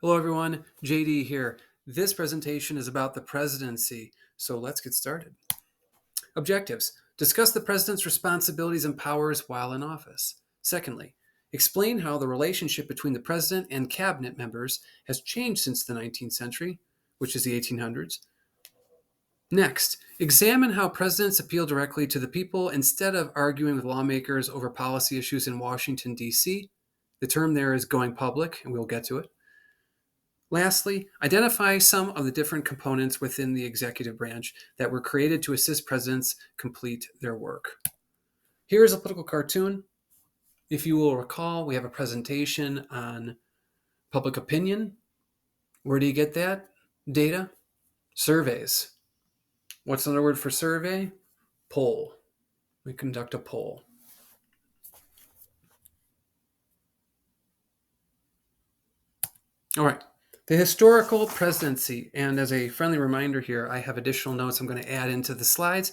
Hello everyone, JD here. This presentation is about the presidency, so let's get started. Objectives. Discuss the president's responsibilities and powers while in office. Secondly, explain how the relationship between the president and cabinet members has changed since the 19th century, which is the 1800s. Next, examine how presidents appeal directly to the people instead of arguing with lawmakers over policy issues in Washington, D.C. The term there is going public, and we'll get to it. Lastly, identify some of the different components within the executive branch that were created to assist presidents complete their work. Here is a political cartoon. If you will recall, we have a presentation on public opinion. Where do you get that data? Surveys. What's another word for survey? Poll. We conduct a poll. All right. The historical presidency, and as a friendly reminder here, I have additional notes I'm going to add into the slides.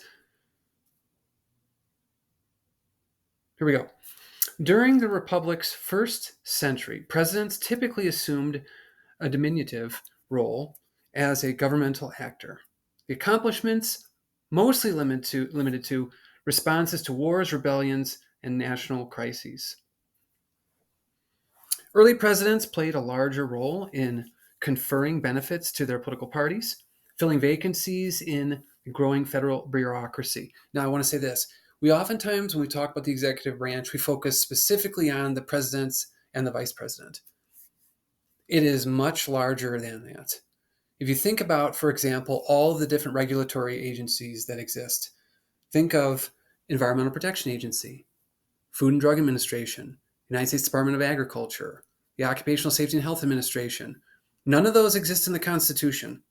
Here we go. During the Republic's first century, presidents typically assumed a diminutive role as a governmental actor. The accomplishments mostly limited to responses to wars, rebellions, and national crises. Early presidents played a larger role in conferring benefits to their political parties, filling vacancies in the growing federal bureaucracy. Now, I want to say this. We oftentimes, when we talk about the executive branch, we focus specifically on the presidents and the vice president. It is much larger than that. If you think about, for example, all the different regulatory agencies that exist, think of Environmental Protection Agency, Food and Drug Administration, United States Department of Agriculture, the Occupational Safety and Health Administration. None of those exist in the Constitution,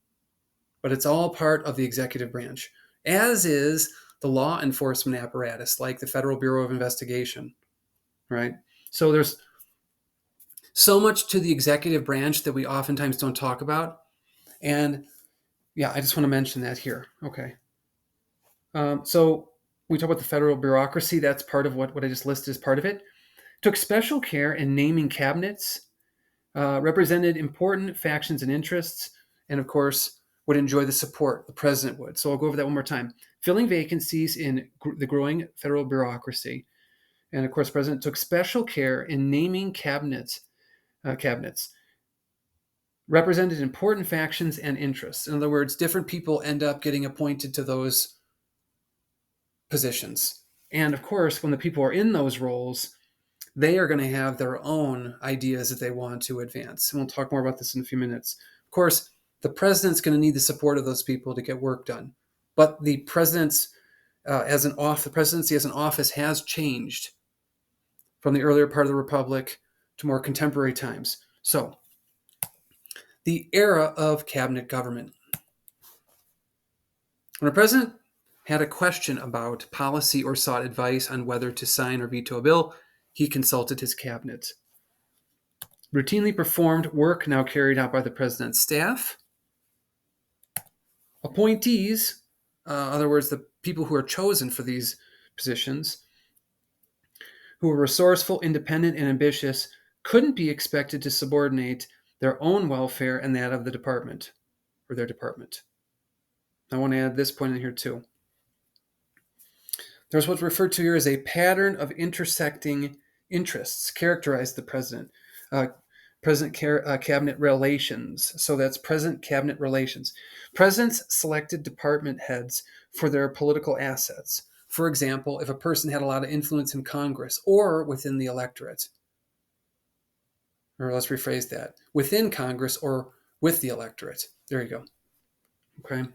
but it's all part of the executive branch, as is the law enforcement apparatus, like the Federal Bureau of Investigation, right? So there's so much to the executive branch that we oftentimes don't talk about. And yeah, I just want to mention that here. Okay. So we talk about the federal bureaucracy. That's part of what I just listed as part of it. Took special care in naming cabinets, represented important factions and interests, and of course, would enjoy the support the president would. So I'll go over that one more time. Filling vacancies in the growing federal bureaucracy. And of course, the president took special care in naming cabinets, represented important factions and interests. In other words, different people end up getting appointed to those positions. And of course, when the people are in those roles, they are going to have their own ideas that they want to advance. And we'll talk more about this in a few minutes. Of course, the president's going to need the support of those people to get work done. But the presidency as an office has changed from the earlier part of the Republic to more contemporary times. So, the era of cabinet government. When a president had a question about policy or sought advice on whether to sign or veto a bill, he consulted his cabinet. Routinely performed work now carried out by the president's staff. Appointees, in other words, the people who are chosen for these positions, who were resourceful, independent, and ambitious, couldn't be expected to subordinate their own welfare and that of the department or their department. I want to add this point in here too. There's what's referred to here as a pattern of intersecting interests characterized the president. Cabinet relations. So that's president cabinet relations. Presidents selected department heads for their political assets. For example, if a person had a lot of influence in Congress or within the electorate. Or let's rephrase that. Within Congress or with the electorate. There you go. Okay.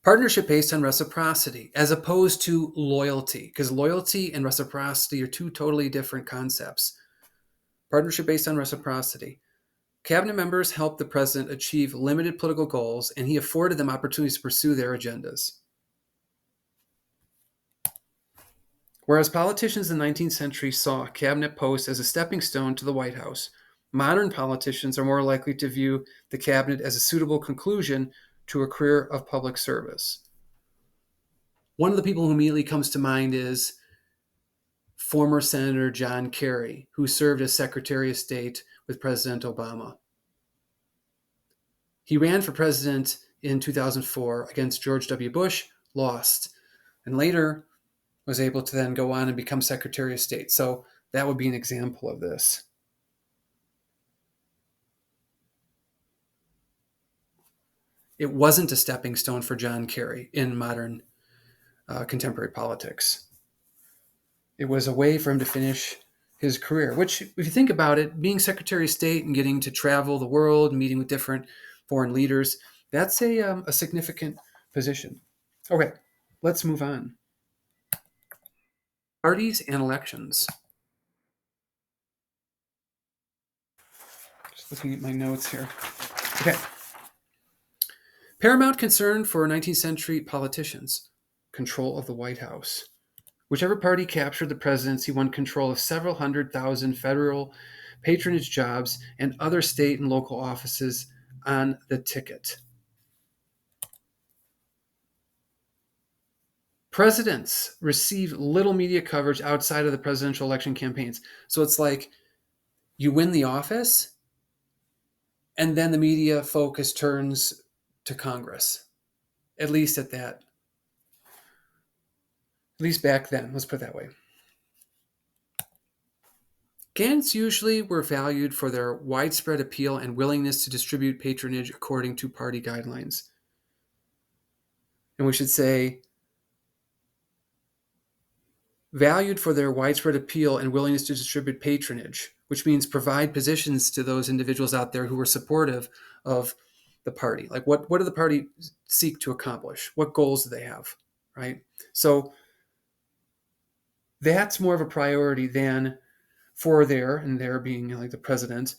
Partnership based on reciprocity as opposed to loyalty, because loyalty and reciprocity are two totally different concepts. Partnership based on reciprocity. Cabinet members helped the president achieve limited political goals, and he afforded them opportunities to pursue their agendas. Whereas politicians in the 19th century saw cabinet posts as a stepping stone to the White House, modern politicians are more likely to view the cabinet as a suitable conclusion to a career of public service. One of the people who immediately comes to mind is former Senator John Kerry, who served as Secretary of State with President Obama. He ran for president in 2004 against George W. Bush, lost, and later was able to then go on and become Secretary of State. So that would be an example of this. It wasn't a stepping stone for John Kerry in modern contemporary politics. It was a way for him to finish his career, which, if you think about it, being Secretary of State and getting to travel the world, meeting with different foreign leaders, that's a significant position. Okay, let's move on. Parties and elections. Just looking at my notes here. Okay. Paramount concern for 19th century politicians, control of the White House. Whichever party captured the presidency won control of several 100,000 federal patronage jobs and other state and local offices on the ticket. Presidents receive little media coverage outside of the presidential election campaigns. So it's like you win the office, and then the media focus turns to Congress, at least back then. Let's put it that way. Candidates usually were valued for their widespread appeal and willingness to distribute patronage according to party guidelines. And we should say, valued for their widespread appeal and willingness to distribute patronage, which means provide positions to those individuals out there who were supportive of the party. Like what do the party seek to accomplish? What goals do they have, right? So that's more of a priority than for there being like the president,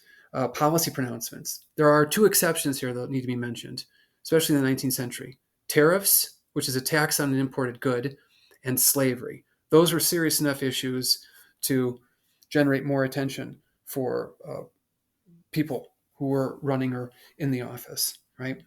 policy pronouncements. There are two exceptions here that need to be mentioned, especially in the 19th century. Tariffs, which is a tax on an imported good, and slavery. Those were serious enough issues to generate more attention for people who were running or in the office, right?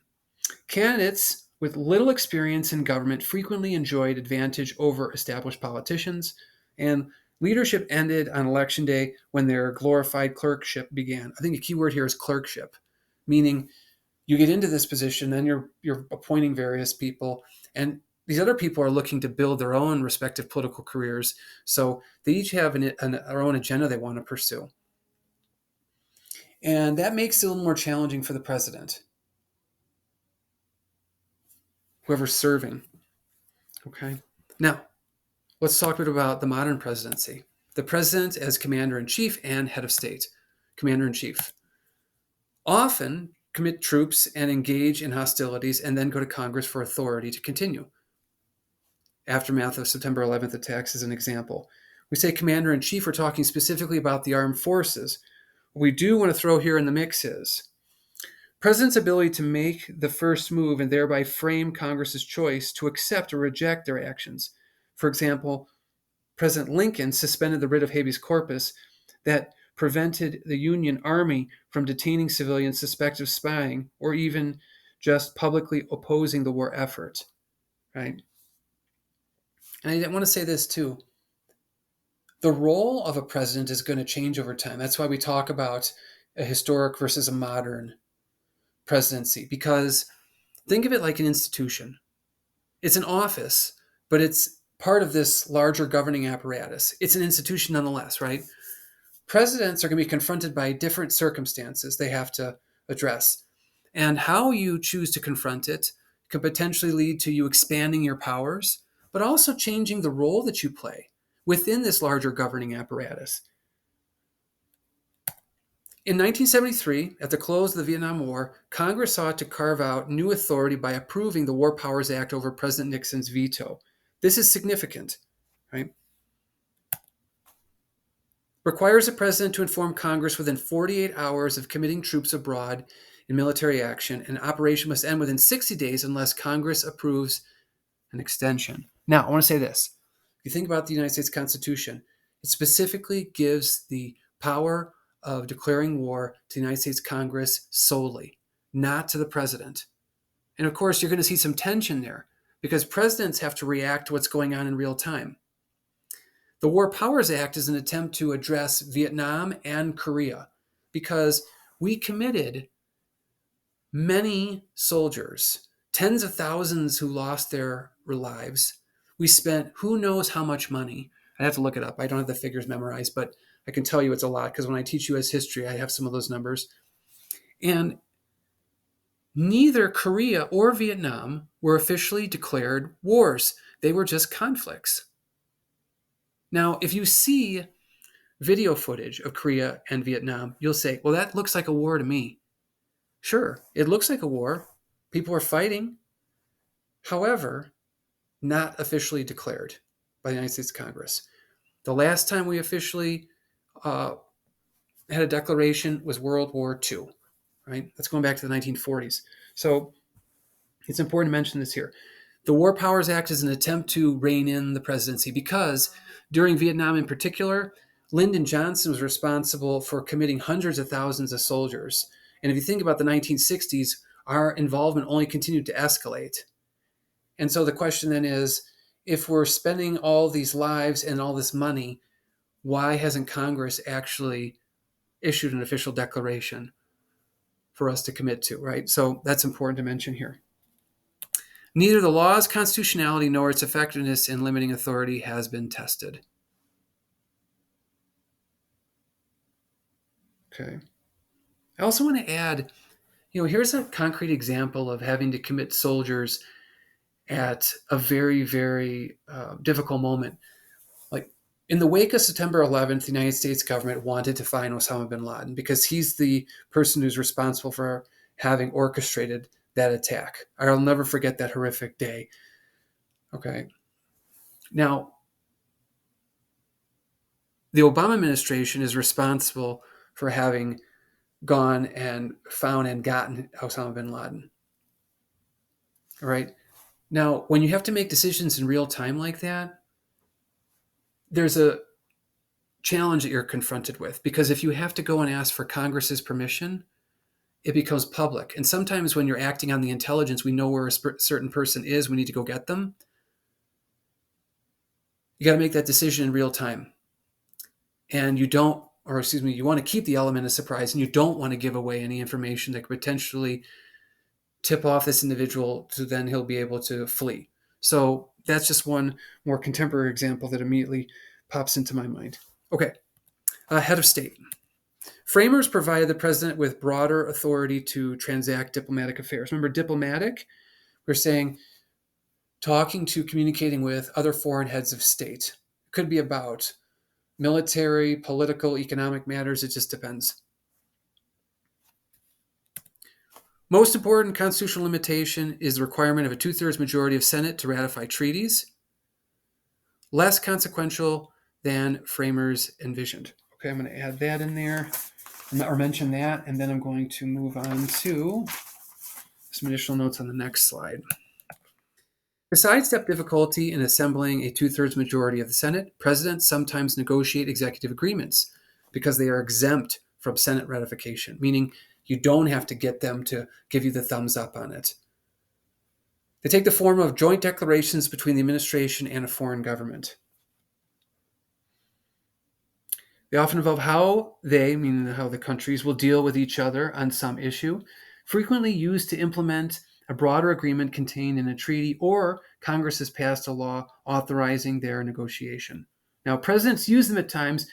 Candidates with little experience in government frequently enjoyed advantage over established politicians, and leadership ended on election day when their glorified clerkship began. I think the key word here is clerkship, meaning you get into this position, then you're appointing various people, and these other people are looking to build their own respective political careers. So they each have their own agenda they want to pursue. And that makes it a little more challenging for the president, whoever's serving. Okay. Now, let's talk a bit about the modern presidency. The president as commander-in-chief and head of state. Commander-in-chief often commit troops and engage in hostilities and then go to Congress for authority to continue. Aftermath of September 11th attacks is an example. We say commander-in-chief, we're talking specifically about the armed forces. What we do want to throw here in the mix is president's ability to make the first move and thereby frame Congress's choice to accept or reject their actions. For example, President Lincoln suspended the writ of habeas corpus that prevented the Union Army from detaining civilians suspected of spying or even just publicly opposing the war effort, right? And I want to say this too. The role of a president is going to change over time. That's why we talk about a historic versus a modern presidency, because think of it like an institution. It's an office, but it's part of this larger governing apparatus. It's an institution nonetheless, right? Presidents are going to be confronted by different circumstances they have to address. And how you choose to confront it could potentially lead to you expanding your powers, but also changing the role that you play within this larger governing apparatus. In 1973, at the close of the Vietnam War, Congress sought to carve out new authority by approving the War Powers Act over President Nixon's veto. This is significant, right? Requires the president to inform Congress within 48 hours of committing troops abroad in military action, and operation must end within 60 days unless Congress approves an extension. Now, I want to say this. If you think about the United States Constitution, it specifically gives the power of declaring war to the United States Congress solely, not to the president. And of course, you're going to see some tension there because presidents have to react to what's going on in real time. The War Powers Act is an attempt to address Vietnam and Korea because we committed many soldiers, tens of thousands who lost their lives. We spent who knows how much money. I have to look it up. I don't have the figures memorized, but I can tell you it's a lot because when I teach U.S. history, I have some of those numbers. And neither Korea or Vietnam were officially declared wars. They were just conflicts. Now, if you see video footage of Korea and Vietnam, you'll say, well, that looks like a war to me. Sure, it looks like a war. People are fighting. However, not officially declared by the United States Congress. The last time we officially had a declaration was World War II, right? That's going back to the 1940s. So it's important to mention this here. The War Powers Act is an attempt to rein in the presidency because during Vietnam in particular, Lyndon Johnson was responsible for committing hundreds of thousands of soldiers. And if you think about the 1960s, our involvement only continued to escalate. And so the question then is, if we're spending all these lives and all this money, why hasn't Congress actually issued an official declaration for us to commit to, right? So that's important to mention here. Neither the law's constitutionality nor its effectiveness in limiting authority has been tested. Okay. I also want to add, here's a concrete example of having to commit soldiers at a very, very difficult moment. Like in the wake of September 11th, the United States government wanted to find Osama bin Laden because he's the person who's responsible for having orchestrated that attack. I'll never forget that horrific day. Okay. Now, the Obama administration is responsible for having gone and found and gotten Osama bin Laden. All right. Now, when you have to make decisions in real time like that, there's a challenge that you're confronted with because if you have to go and ask for Congress's permission, it becomes public. And sometimes when you're acting on the intelligence, we know where a certain person is, we need to go get them. You got to make that decision in real time. And you want to keep the element of surprise and you don't want to give away any information that could potentially tip off this individual so then he'll be able to flee. So that's just one more contemporary example that immediately pops into my mind. Okay, head of state. Framers provided the president with broader authority to transact diplomatic affairs. Remember, diplomatic, we're saying talking to, communicating with other foreign heads of state. It could be about military, political, economic matters. It just depends. Most important constitutional limitation is the requirement of a 2/3 majority of Senate to ratify treaties. Less consequential than framers envisioned. Okay, I'm going to add that in there or mention that, and then I'm going to move on to some additional notes on the next slide. To sidestep difficulty in assembling a 2/3 majority of the Senate, presidents sometimes negotiate executive agreements because they are exempt from Senate ratification, meaning you don't have to get them to give you the thumbs up on it. They take the form of joint declarations between the administration and a foreign government. They often involve how they, meaning how the countries, will deal with each other on some issue, frequently used to implement a broader agreement contained in a treaty, or Congress has passed a law authorizing their negotiation. Now, presidents use them at times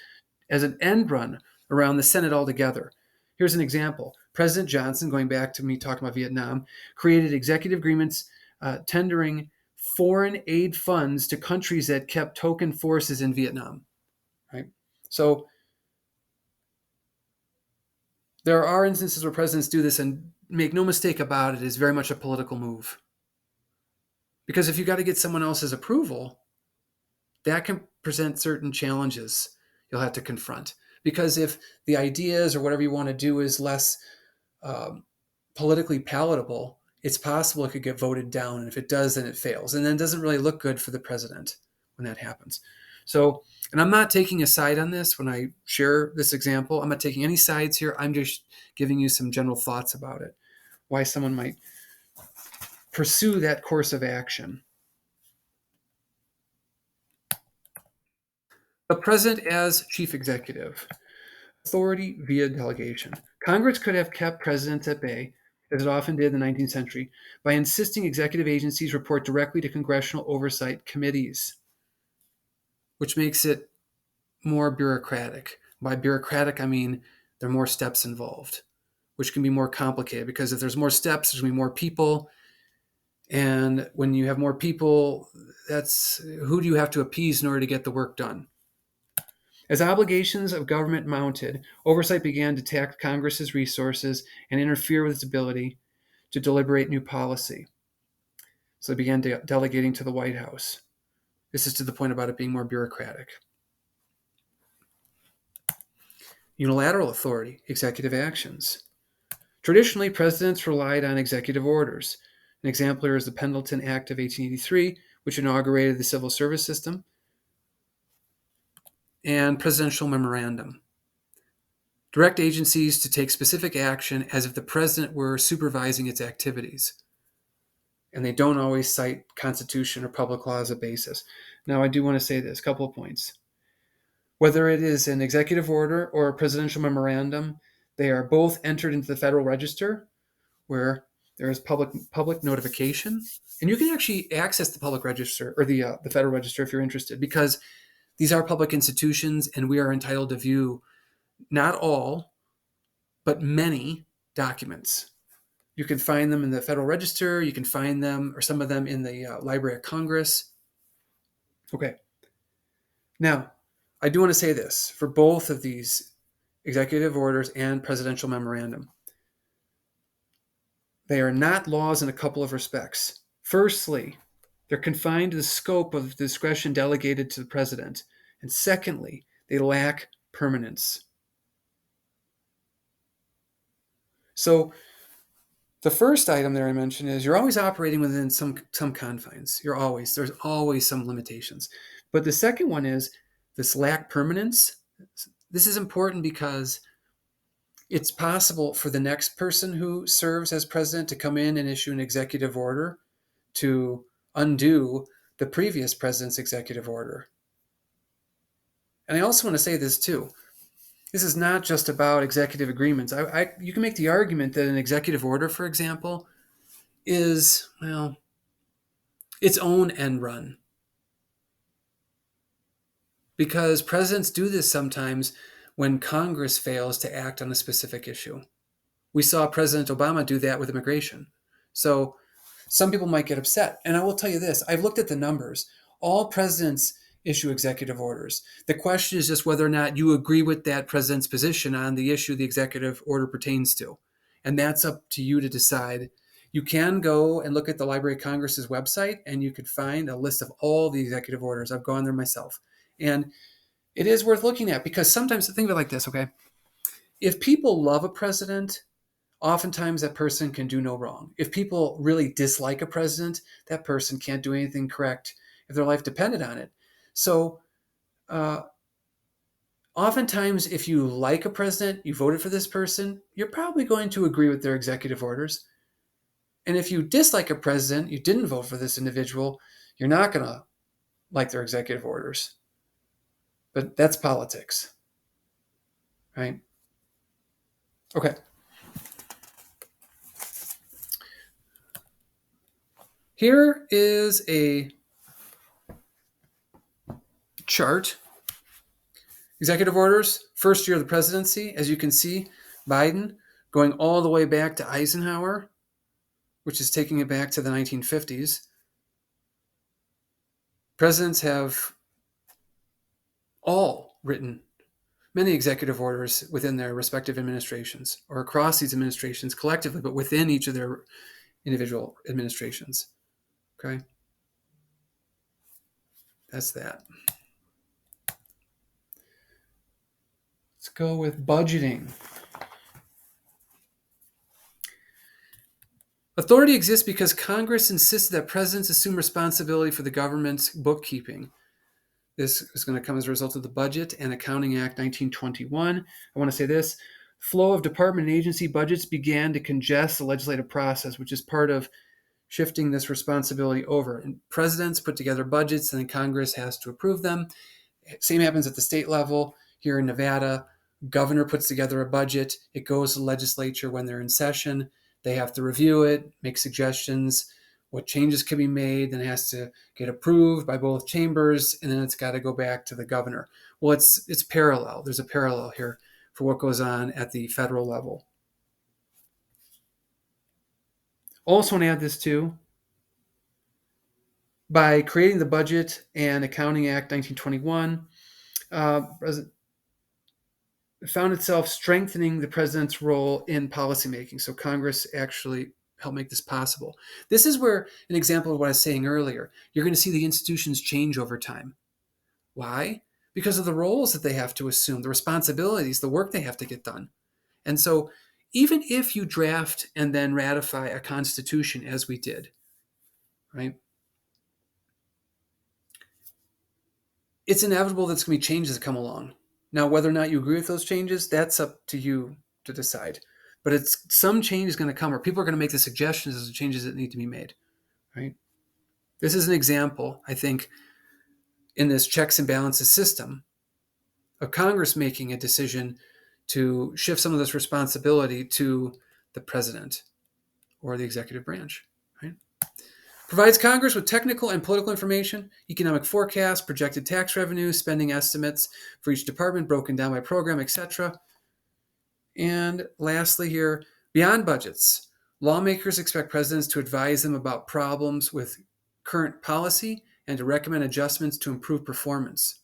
as an end run around the Senate altogether. Here's an example. President Johnson, going back to me talking about Vietnam, created executive agreements tendering foreign aid funds to countries that kept token forces in Vietnam. Right? So there are instances where presidents do this, and make no mistake about it, is very much a political move. Because if you got to get someone else's approval, that can present certain challenges you'll have to confront. Because if the ideas or whatever you want to do is less politically palatable, it's possible it could get voted down. And if it does, then it fails. And then it doesn't really look good for the president when that happens. So, and I'm not taking a side on this when I share this example. I'm not taking any sides here. I'm just giving you some general thoughts about it, why someone might pursue that course of action. The president as chief executive. Authority via delegation. Congress could have kept presidents at bay, as it often did in the 19th century, by insisting executive agencies report directly to congressional oversight committees, which makes it more bureaucratic. By bureaucratic, I mean there are more steps involved, which can be more complicated because if there's more steps, there's going to be more people. And when you have more people, that's who do you have to appease in order to get the work done? As obligations of government mounted, oversight began to tax Congress's resources and interfere with its ability to deliberate new policy. So they began delegating to the White House. This is to the point about it being more bureaucratic. Unilateral authority, executive actions. Traditionally, presidents relied on executive orders. An example here is the Pendleton Act of 1883, which inaugurated the civil service system, and presidential memorandum. Direct agencies to take specific action as if the president were supervising its activities. And they don't always cite Constitution or public law as a basis. Now, I do want to say this, a couple of points. Whether it is an executive order or a presidential memorandum, they are both entered into the Federal Register, where there is public notification, and you can actually access the public register or the Federal Register if you're interested, because these are public institutions, and we are entitled to view not all, but many documents. You can find them in the Federal Register. You can find them, or some of them, in the Library of Congress. Okay. Now, I do want to say this for both of these executive orders and presidential memorandum. They are not laws in a couple of respects. Firstly, they're confined to the scope of the discretion delegated to the president. And secondly, they lack permanence. So the first item there I mentioned is you're always operating within some confines. There's always some limitations. But the second one is this lack permanence. This is important because it's possible for the next person who serves as president to come in and issue an executive order to undo the previous president's executive order. And I also want to say this too. This is not just about executive agreements. You can make the argument that an executive order, for example, is, well, its own end run. Because presidents do this sometimes when Congress fails to act on a specific issue. We saw President Obama do that with immigration. So some people might get upset. And I will tell you this, I've looked at the numbers. All presidents issue executive orders. The question is just whether or not you agree with that president's position on the issue the executive order pertains to. And that's up to you to decide. You can go and look at the Library of Congress's website, and you could find a list of all the executive orders. I've gone there myself. And it is worth looking at because sometimes, think of it like this, okay? If people love a president, oftentimes that person can do no wrong. If people really dislike a president, that person can't do anything correct if their life depended on it. So oftentimes, if you like a president, you voted for this person, you're probably going to agree with their executive orders. And if you dislike a president, you didn't vote for this individual, you're not going to like their executive orders. But that's politics, right? Okay. Here is a chart. Executive orders, first year of the presidency. As you can see, Biden going all the way back to Eisenhower, which is taking it back to the 1950s. Presidents have all written many executive orders within their respective administrations or across these administrations collectively, but within each of their individual administrations. Okay? That's that. Let's go with budgeting. Authority exists because Congress insisted that presidents assume responsibility for the government's bookkeeping. This is going to come as a result of the Budget and Accounting Act 1921. I want to say this. Flow of department and agency budgets began to congest the legislative process, which is part of shifting this responsibility over. And presidents put together budgets, and then Congress has to approve them. Same happens at the state level. Here in Nevada, governor puts together a budget. It goes to the legislature when they're in session. They have to review it, make suggestions, what changes can be made, then it has to get approved by both chambers, and then it's got to go back to the governor. Well, it's parallel. There's a parallel here for what goes on at the federal level. Also want to add this too. By creating the Budget and Accounting Act 1921, found itself strengthening the president's role in policymaking. So Congress actually helped make this possible. This is where an example of what I was saying earlier. You're going to see the institutions change over time. Why? Because of the roles that they have to assume, the responsibilities, the work they have to get done. And so even if you draft and then ratify a constitution as we did, right? It's inevitable that's going to be changes that come along. Now, whether or not you agree with those changes, that's up to you to decide. But it's some change is going to come, or people are going to make the suggestions as the changes that need to be made, right? This is an example, I think, in this checks and balances system of Congress making a decision to shift some of this responsibility to the president or the executive branch, right? Provides Congress with technical and political information, economic forecasts, projected tax revenues, spending estimates for each department broken down by program, etc. And lastly here, beyond budgets, lawmakers expect presidents to advise them about problems with current policy and to recommend adjustments to improve performance.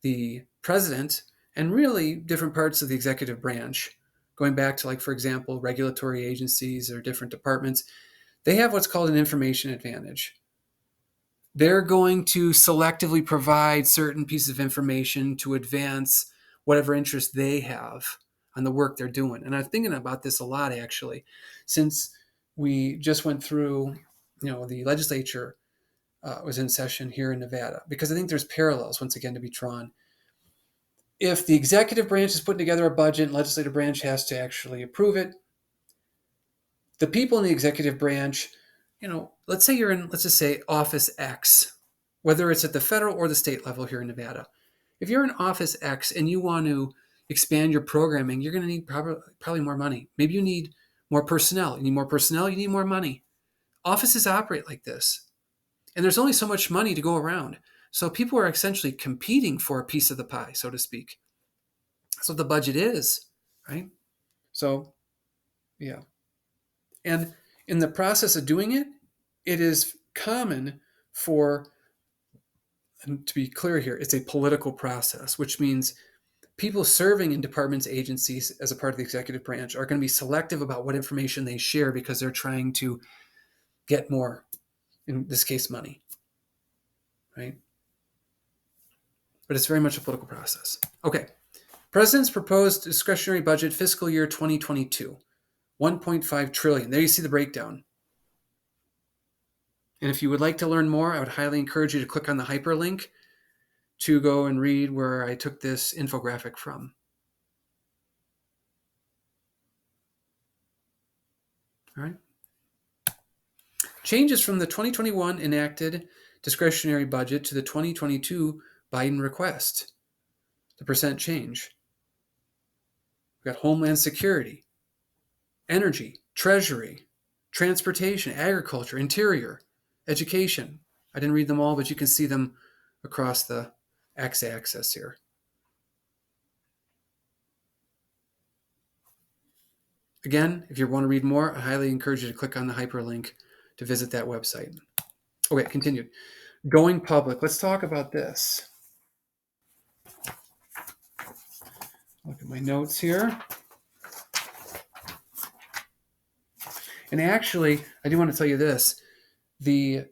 The president and really different parts of the executive branch, going back to, like, for example, regulatory agencies or different departments, they have what's called an information advantage. They're going to selectively provide certain pieces of information to advance whatever interest they have on the work they're doing. And I'm thinking about this a lot, actually, since we just went through, the legislature was in session here in Nevada, because I think there's parallels, once again, to be drawn. If the executive branch is putting together a budget and legislative branch has to actually approve it, the people in the executive branch, let's say you're in, let's just say, Office X, whether it's at the federal or the state level here in Nevada. If you're in Office X and you want to expand your programming, you're going to need probably more money. Maybe you need more personnel. You need more personnel, you need more money. Offices operate like this. And there's only so much money to go around. So people are essentially competing for a piece of the pie, so to speak. That's what the budget is, right? So, yeah. And in the process of doing it, it is common for, and to be clear here, it's a political process, which means people serving in departments, agencies as a part of the executive branch are going to be selective about what information they share because they're trying to get more, in this case, money, right? But it's very much a political process. Okay. President's proposed discretionary budget fiscal year 2022. 1.5 trillion. There you see the breakdown. And if you would like to learn more, I would highly encourage you to click on the hyperlink to go and read where I took this infographic from. All right. Changes from the 2021 enacted discretionary budget to the 2022 Biden request. The percent change. We've got Homeland Security, Energy, Treasury, Transportation, Agriculture, Interior, Education. I didn't read them all, but you can see them across the x-axis here. Again, if you want to read more, I highly encourage you to click on the hyperlink to visit that website. Okay, continued. Going public. Let's talk about this. Look at my notes here. And actually, I do want to tell you this. The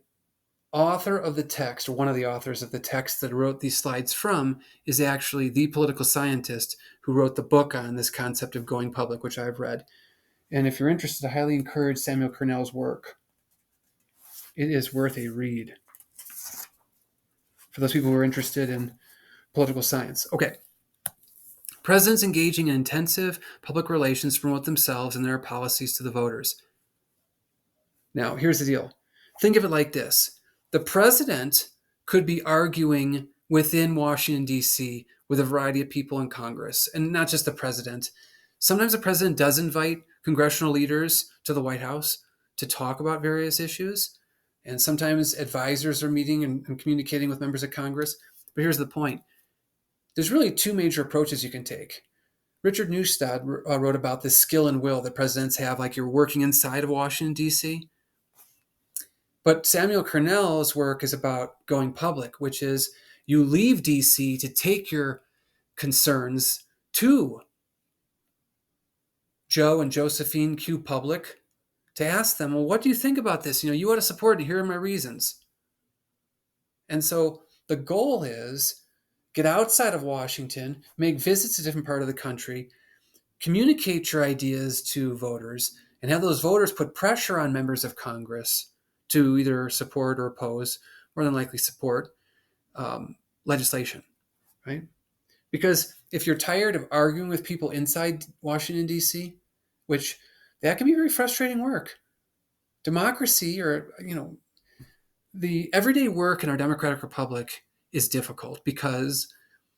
author of the text, or one of the authors of the text that wrote these slides from, is actually the political scientist who wrote the book on this concept of going public, which I've read. And if you're interested, I highly encourage Samuel Cornell's work. It is worth a read for those people who are interested in political science. Okay. Presidents engaging in intensive public relations to promote themselves and their policies to the voters. Now, here's the deal. Think of it like this. The president could be arguing within Washington, D.C., with a variety of people in Congress, and not just the president. Sometimes the president does invite congressional leaders to the White House to talk about various issues. And sometimes advisors are meeting and communicating with members of Congress. But here's the point, there's really two major approaches you can take. Richard Neustadt wrote about the skill and will that presidents have, like you're working inside of Washington, D.C. But Samuel Cornell's work is about going public, which is you leave D.C. to take your concerns to Joe and Josephine Q. Public to ask them, well, what do you think about this? You ought to support it. Here are my reasons. And so the goal is get outside of Washington, make visits to different part of the country, communicate your ideas to voters, and have those voters put pressure on members of Congress to either support or oppose, more than likely support legislation, right? Because if you're tired of arguing with people inside Washington, D.C., which that can be very frustrating work. Democracy, or, the everyday work in our democratic republic is difficult because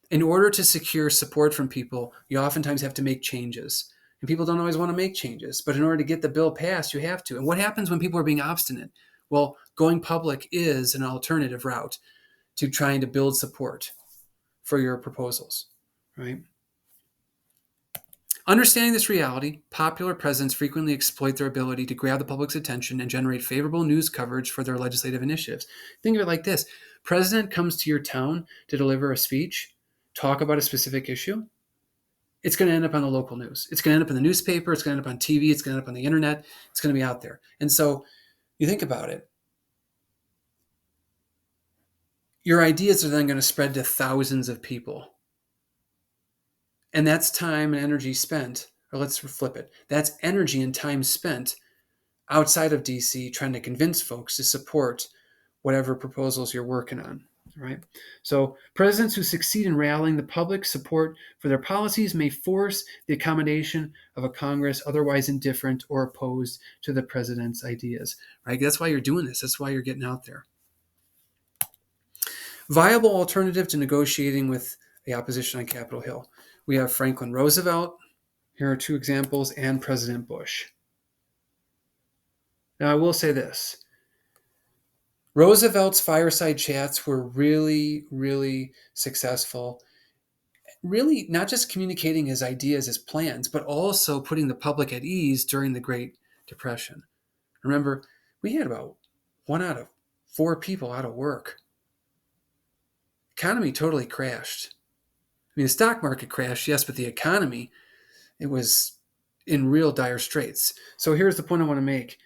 in order to secure support from people, you oftentimes have to make changes. And people don't always want to make changes. But in order to get the bill passed, you have to. And what happens when people are being obstinate? Well, going public is an alternative route to trying to build support for your proposals, right? Understanding this reality, popular presidents frequently exploit their ability to grab the public's attention and generate favorable news coverage for their legislative initiatives. Think of it like this. President comes to your town to deliver a speech, talk about a specific issue. It's going to end up on the local news. It's going to end up in the newspaper. It's going to end up on TV. It's going to end up on the internet. It's going to be out there. And so you think about it. Your ideas are then going to spread to thousands of people. And that's time and energy spent, or let's flip it. That's energy and time spent outside of DC trying to convince folks to support whatever proposals you're working on, right? So presidents who succeed in rallying the public support for their policies may force the accommodation of a Congress otherwise indifferent or opposed to the president's ideas, right? That's why you're doing this. That's why you're getting out there. Viable alternative to negotiating with the opposition on Capitol Hill. We have Franklin Roosevelt. Here are two examples, and President Bush. Now, I will say this. Roosevelt's fireside chats were really, really successful. Really, not just communicating his ideas, his plans, but also putting the public at ease during the Great Depression. Remember, we had about 1 out of 4 people out of work. Economy totally crashed. I mean, the stock market crashed, yes, but the economy, it was in real dire straits. So here's the point I want to make.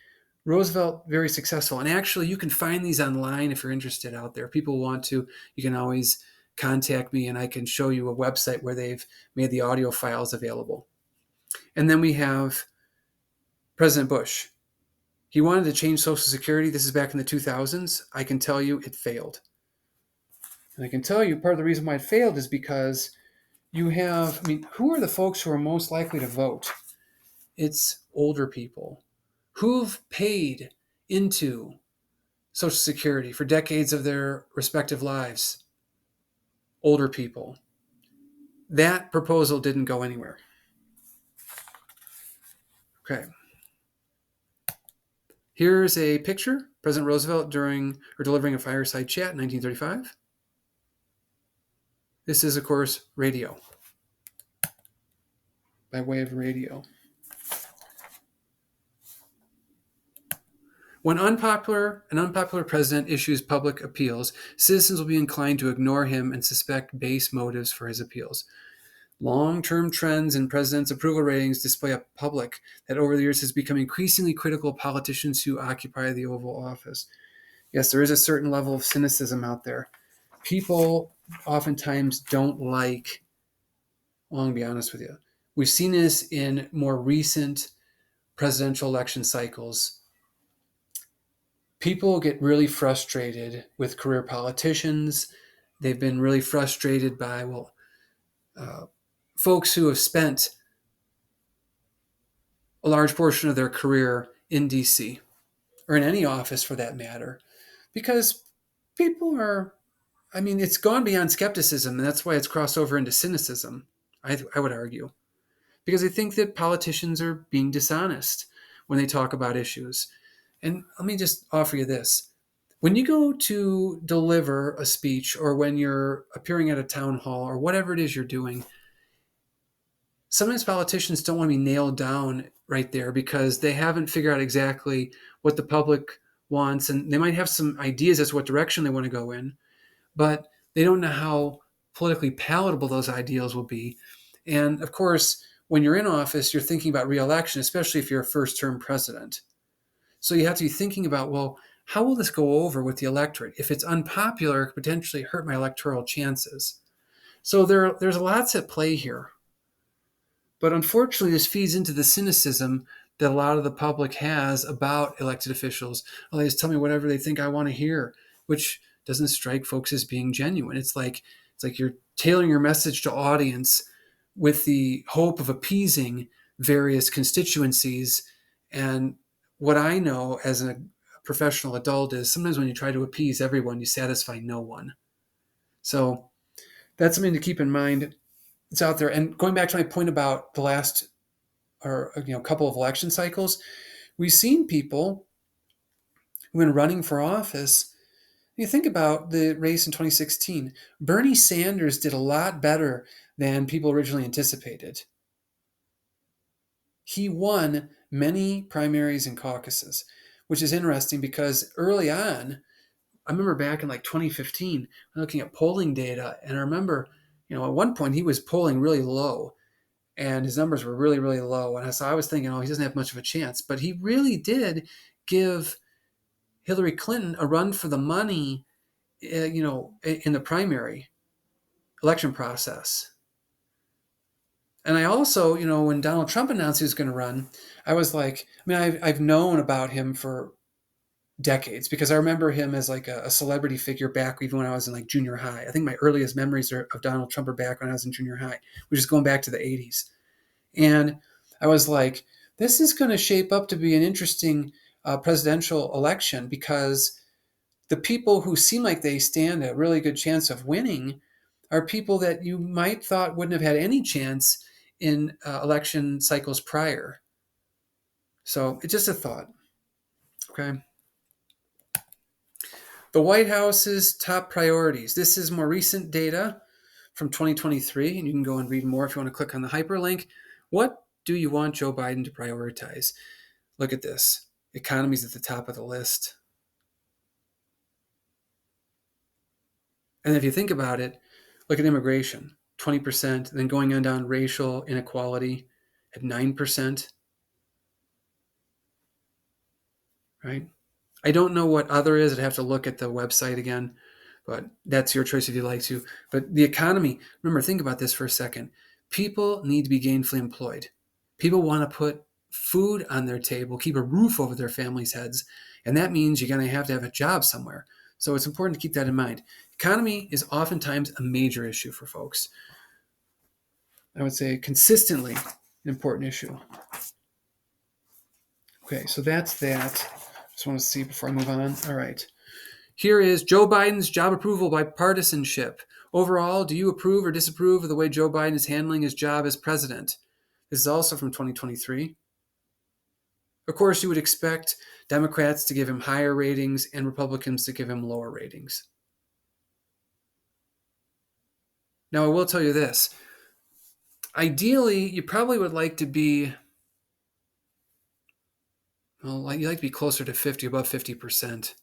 Roosevelt, very successful. And actually, you can find these online if you're interested out there. People want to, you can always contact me and I can show you a website where they've made the audio files available. And then we have President Bush. He wanted to change Social Security. This is back in the 2000s. I can tell you it failed. And I can tell you part of the reason why it failed is because you have, who are the folks who are most likely to vote? It's older people who've paid into Social Security for decades of their respective lives. Older people. That proposal didn't go anywhere. Okay. Here's a picture. President Roosevelt delivering a fireside chat in 1935. This is, of course, radio. By way of radio. When an unpopular president issues public appeals, citizens will be inclined to ignore him and suspect base motives for his appeals. Long-term trends in presidents' approval ratings display a public that over the years has become increasingly critical of politicians who occupy the Oval Office. Yes, there is a certain level of cynicism out there. People oftentimes don't like, well, I'm going to be honest with you, we've seen this in more recent presidential election cycles. People get really frustrated with career politicians. They've been really frustrated by, folks who have spent a large portion of their career in DC or in any office for that matter, because people are, I mean, it's gone beyond skepticism, and that's why it's crossed over into cynicism, I would argue. Because I think that politicians are being dishonest when they talk about issues. And let me just offer you this. When you go to deliver a speech or when you're appearing at a town hall or whatever it is you're doing, sometimes politicians don't want to be nailed down right there because they haven't figured out exactly what the public wants. And they might have some ideas as to what direction they want to go in, but they don't know how politically palatable those ideals will be. And of course, when you're in office, you're thinking about reelection, especially if you're a first term president. So you have to be thinking about, well, how will this go over with the electorate? If it's unpopular, it could potentially hurt my electoral chances. So there's lots at play here. But unfortunately, this feeds into the cynicism that a lot of the public has about elected officials. Oh, they just tell me whatever they think I want to hear, which doesn't strike folks as being genuine. It's like you're tailoring your message to audience with the hope of appeasing various constituencies. And what I know as a professional adult is sometimes when you try to appease everyone, you satisfy no one. So that's something to keep in mind. It's out there. And going back to my point about the last or couple of election cycles, we've seen people when running for office. You think about the race in 2016. Bernie Sanders did a lot better than people originally anticipated. He won many primaries and caucuses, which is interesting because early on, I remember back in like 2015, looking at polling data, and I remember, at one point he was polling really low and his numbers were really, really low. And so I was thinking, oh, he doesn't have much of a chance. But he really did give Hillary Clinton a run for the money, in the primary election process. And I also, when Donald Trump announced he was going to run, I was like, I mean, I've known about him for decades because I remember him as like a celebrity figure back even when I was in like junior high. I think my earliest memories of Donald Trump are back when I was in junior high, which is going back to the 80s. And I was like, this is going to shape up to be an interesting presidential election because the people who seem like they stand a really good chance of winning are people that you might thought wouldn't have had any chance in election cycles prior. So it's just a thought. Okay. The White House's top priorities. This is more recent data from 2023, and you can go and read more if you want to click on the hyperlink. What do you want Joe Biden to prioritize? Look at this. Economy's at the top of the list. And if you think about it, look at immigration, 20%, then going on down racial inequality at 9%, right? I don't know what other is. I'd have to look at the website again, but that's your choice if you'd like to. But the economy, remember, think about this for a second. People need to be gainfully employed. People want to put food on their table, keep a roof over their families' heads, and that means you're going to have a job somewhere. So it's important to keep that in mind. Economy is oftentimes a major issue for folks. I would say consistently an important issue. Okay, so that's that. Just want to see before I move on. All right. Here is Joe Biden's job approval by partisanship. Overall, do you approve or disapprove of the way Joe Biden is handling his job as president? This is also from 2023. Of course, you would expect Democrats to give him higher ratings and Republicans to give him lower ratings. Now, I will tell you this. Ideally, you probably would like to be, you like to be closer to 50, above 50%.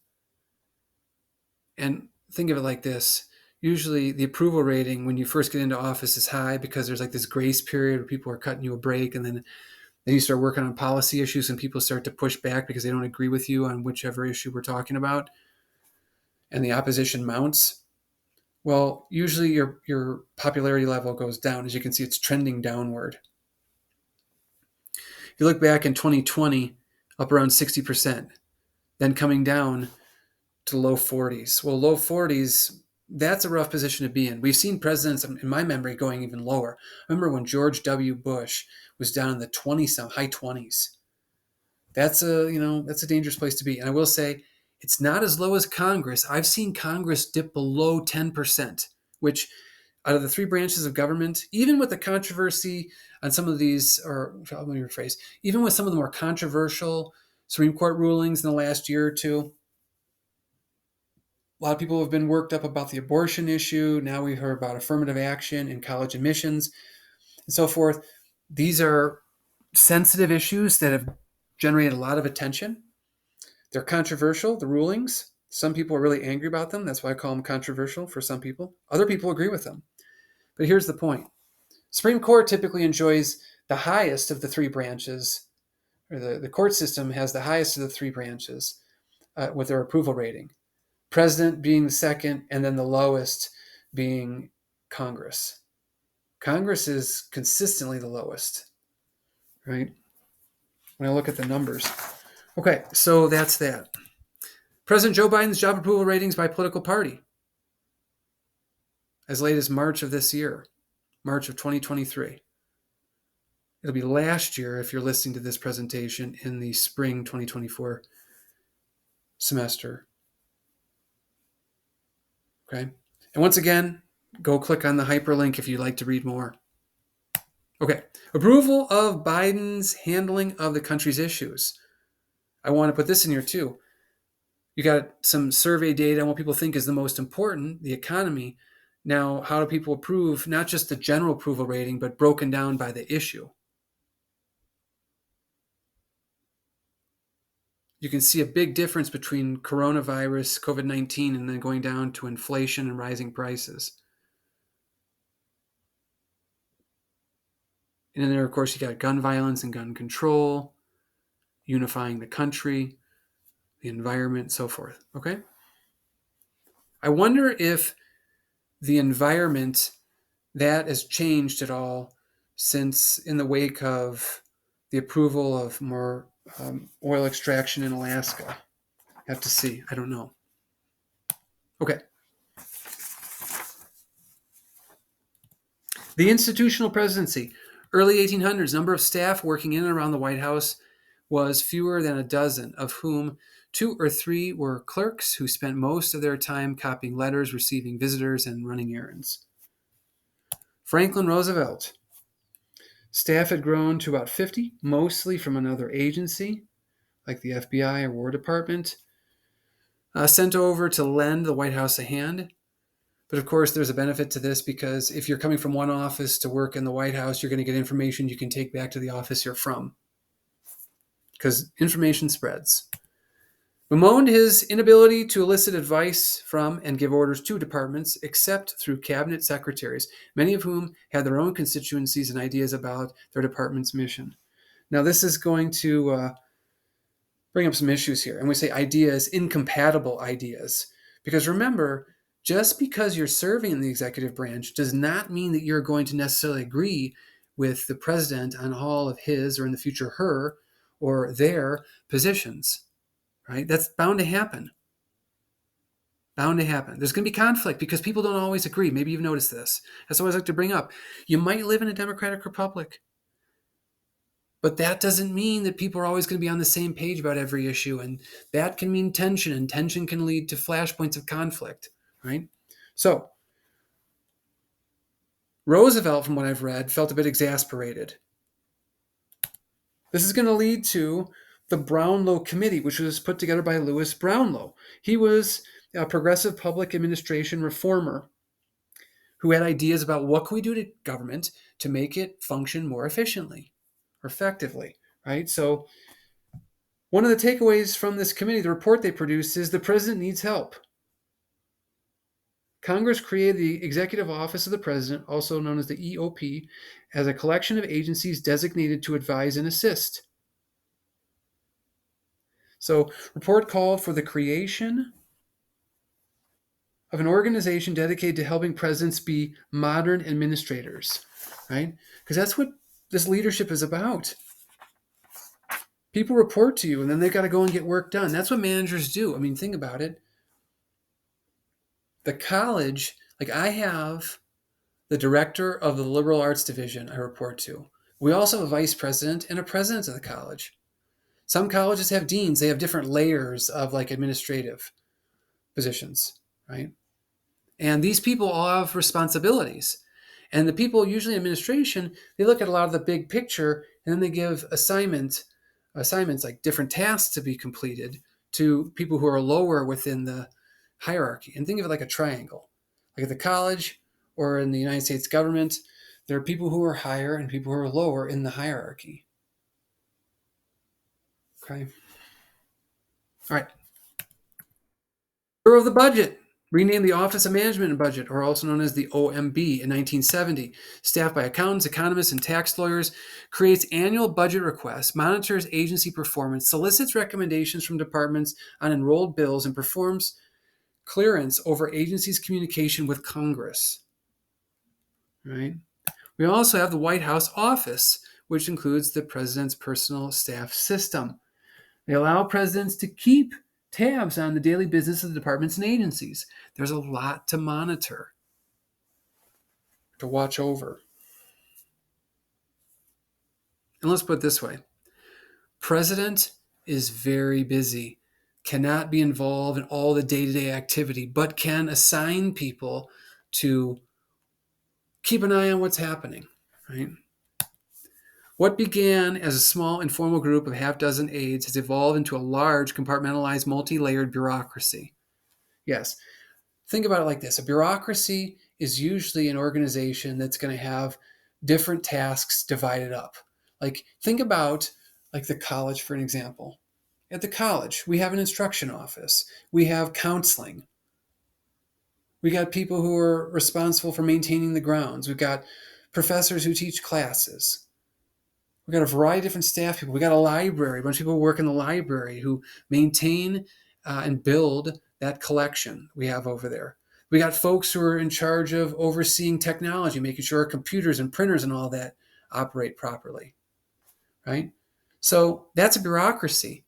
And think of it like this. Usually the approval rating when you first get into office is high because there's like this grace period where people are cutting you a break, and then you start working on policy issues and people start to push back because they don't agree with you on whichever issue we're talking about, and the opposition mounts. Well, usually your popularity level goes down. As you can see, it's trending downward. If you look back in 2020, up around 60%, then coming down to low 40s. Well, low 40s, that's a rough position to be in. We've seen presidents, in my memory, going even lower. I remember when George W. Bush was down in the high 20s. That's a dangerous place to be. And I will say, It's not as low as Congress. I've seen Congress dip below 10%, which out of the three branches of government, even with the controversy on some of these, or let me rephrase, even with some of the more controversial Supreme Court rulings in the last year or two, a lot of people have been worked up about the abortion issue. Now we heard about affirmative action in college admissions and so forth. These are sensitive issues that have generated a lot of attention. They're controversial, the rulings. Some people are really angry about them. That's why I call them controversial for some people. Other people agree with them. But here's the point. Supreme Court typically enjoys the highest of the three branches, or the court system has the highest of the three branches with their approval rating. President being the second, and then the lowest being Congress. Congress is consistently the lowest, right? When I look at the numbers. Okay, so that's that. President Joe Biden's job approval ratings by political party as late as March of this year, March of 2023. It'll be last year if you're listening to this presentation in the spring 2024 semester. Okay. And once again, go click on the hyperlink if you'd like to read more. Okay. Approval of Biden's handling of the country's issues. I want to put this in here too. You got some survey data on what people think is the most important, the economy. Now, how do people approve not just the general approval rating, but broken down by the issue? You can see a big difference between coronavirus, COVID-19, and then going down to inflation and rising prices. And then there, of course, you got gun violence and gun control, unifying the country, the environment, so forth. Okay? I wonder if the environment, that has changed at all since in the wake of the approval of more oil extraction in Alaska. Have to see. I don't know. Okay. The institutional presidency. Early 1800s, number of staff working in and around the White House was fewer than a dozen, of whom 2 or 3 were clerks who spent most of their time copying letters, receiving visitors, and running errands. Franklin Roosevelt. Staff had grown to about 50, mostly from another agency, like the FBI or War Department, sent over to lend the White House a hand. But of course, there's a benefit to this because if you're coming from one office to work in the White House, you're going to get information you can take back to the office you're from, because information spreads. Bemoaned his inability to elicit advice from and give orders to departments except through cabinet secretaries, many of whom had their own constituencies and ideas about their department's mission. Now, this is going to bring up some issues here. And we say ideas, incompatible ideas. Because remember, just because you're serving in the executive branch does not mean that you're going to necessarily agree with the president on all of his, or in the future her, or their positions, right? That's bound to happen. Bound to happen. There's going to be conflict because people don't always agree. Maybe you've noticed this. That's what I always like to bring up. You might live in a democratic republic, but that doesn't mean that people are always going to be on the same page about every issue. And that can mean tension, and tension can lead to flashpoints of conflict, right? So, Roosevelt, from what I've read, felt a bit exasperated. This is going to lead to the Brownlow Committee, which was put together by Louis Brownlow. He was a progressive public administration reformer who had ideas about what can we do to government to make it function more efficiently or effectively, right? So one of the takeaways from this committee, the report they produced, is the president needs help. Congress created the Executive Office of the President, also known as the EOP, as a collection of agencies designated to advise and assist. So, report called for the creation of an organization dedicated to helping presidents be modern administrators, right? Because that's what this leadership is about. People report to you, and then they've got to go and get work done. That's what managers do. I mean, think about it. The college, like I have the director of the liberal arts division I report to. We also have a vice president and a president of the college. Some colleges have deans. They have different layers of like administrative positions, right? And these people all have responsibilities. And the people usually in administration, they look at a lot of the big picture and then they give assignments like different tasks to be completed to people who are lower within the hierarchy. And think of it like a triangle. Like at the college or in the United States government, there are people who are higher and people who are lower in the hierarchy. Okay. All right. Bureau of the Budget, renamed the Office of Management and Budget, or also known as the OMB, in 1970. Staffed by accountants, economists, and tax lawyers, creates annual budget requests, monitors agency performance, solicits recommendations from departments on enrolled bills, and performs clearance over agencies' communication with Congress. Right? We also have the White House Office, which includes the President's personal staff system. They allow presidents to keep tabs on the daily business of the departments and agencies. There's a lot to monitor, to watch over. And let's put it this way. President is very busy, cannot be involved in all the day-to-day activity, but can assign people to keep an eye on what's happening, right? What began as a small informal group of half dozen aides has evolved into a large, compartmentalized, multi-layered bureaucracy. Yes, think about it like this. A bureaucracy is usually an organization that's going to have different tasks divided up. Like, think about like the college, for an example. At the college, we have an instruction office. We have counseling. We got people who are responsible for maintaining the grounds. We've got professors who teach classes. We've got a variety of different staff people. We got a library, a bunch of people who work in the library who maintain and build that collection we have over there. We got folks who are in charge of overseeing technology, making sure our computers and printers and all that operate properly, right? So that's a bureaucracy.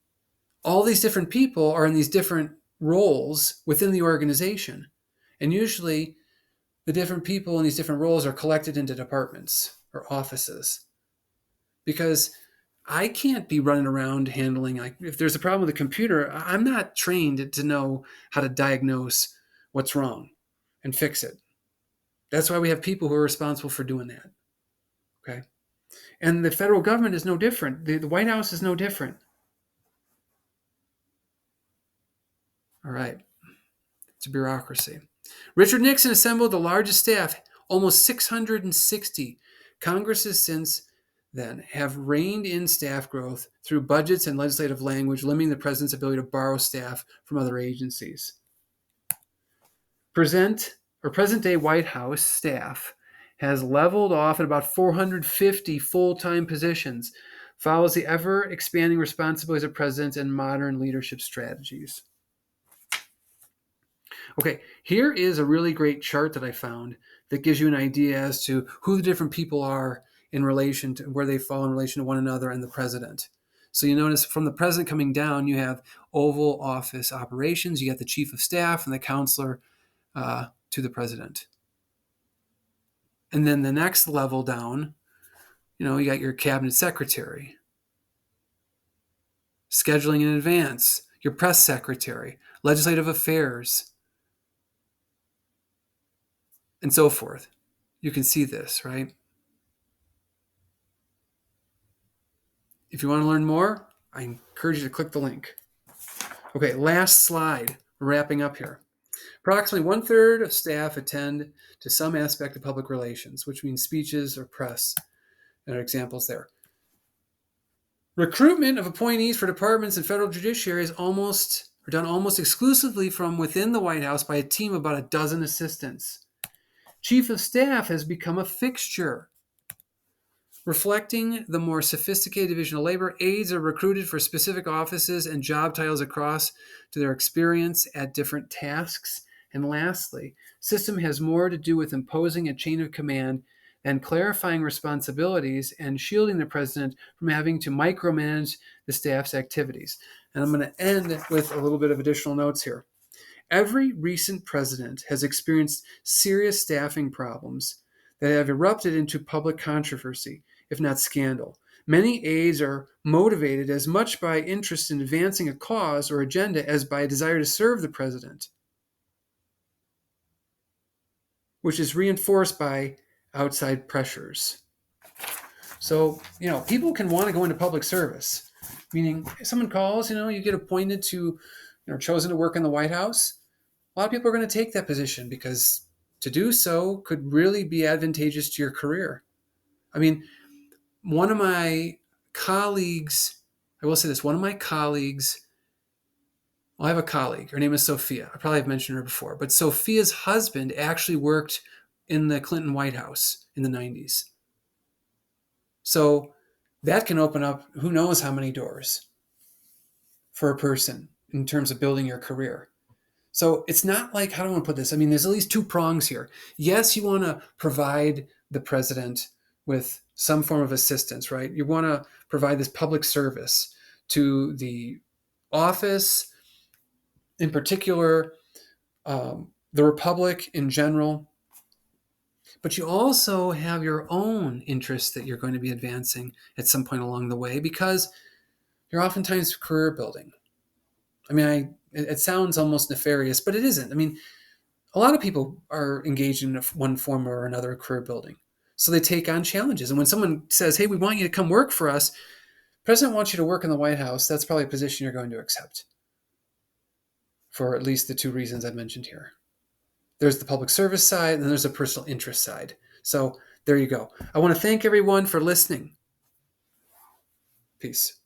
All these different people are in these different roles within the organization. And usually the different people in these different roles are collected into departments or offices. Because I can't be running around handling, like, if there's a problem with a computer, I'm not trained to know how to diagnose what's wrong and fix it. That's why we have people who are responsible for doing that. Okay. And the federal government is no different. The White House is no different. All right. It's a bureaucracy. Richard Nixon assembled the largest staff, almost 660. Congresses since then have reined in staff growth through budgets and legislative language, limiting the president's ability to borrow staff from other agencies. Present-day White House staff has leveled off at about 450 full-time positions, follows the ever-expanding responsibilities of presidents and modern leadership strategies. Okay, here is a really great chart that I found that gives you an idea as to who the different people are in relation to where they fall in relation to one another and the president. So you notice from the president coming down, you have Oval Office operations, you got the chief of staff and the counselor to the president. And then the next level down, you got your cabinet secretary, scheduling in advance, your press secretary, legislative affairs, and so forth. You can see this, right? If you want to learn more, I encourage you to click the link. Okay, last slide. We're wrapping up here. Approximately 1/3 of staff attend to some aspect of public relations, which means speeches or press. There are examples there. Recruitment of appointees for departments and federal judiciary is done almost exclusively from within the White House by a team of about a dozen assistants. Chief of staff has become a fixture. Reflecting the more sophisticated division of labor, aides are recruited for specific offices and job titles across to their experience at different tasks. And lastly, system has more to do with imposing a chain of command than clarifying responsibilities and shielding the president from having to micromanage the staff's activities. And I'm going to end with a little bit of additional notes here. Every recent president has experienced serious staffing problems that have erupted into public controversy, if not scandal. Many aides are motivated as much by interest in advancing a cause or agenda as by a desire to serve the president, which is reinforced by outside pressures. So, people can want to go into public service, meaning if someone calls, you get appointed to, chosen to work in the White House. A lot of people are going to take that position because to do so could really be advantageous to your career. I mean, one of my colleagues, I will say this, one of my colleagues, well, I have a colleague, her name is Sophia. I probably have mentioned her before, but Sophia's husband actually worked in the Clinton White House in the 90s. So that can open up who knows how many doors for a person in terms of building your career. So it's not like, how do I want to put this? I mean, there's at least two prongs here. Yes, you want to provide the president with some form of assistance, right? You want to provide this public service to the office, in particular, the republic in general. But you also have your own interests that you're going to be advancing at some point along the way because you're oftentimes career building. I mean, it sounds almost nefarious, but it isn't. I mean, a lot of people are engaged in one form or another career building. So they take on challenges. And when someone says, hey, we want you to come work for us, the president wants you to work in the White House, that's probably a position you're going to accept for at least the two reasons I've mentioned here. There's the public service side, and then there's a personal interest side. So there you go. I want to thank everyone for listening. Peace.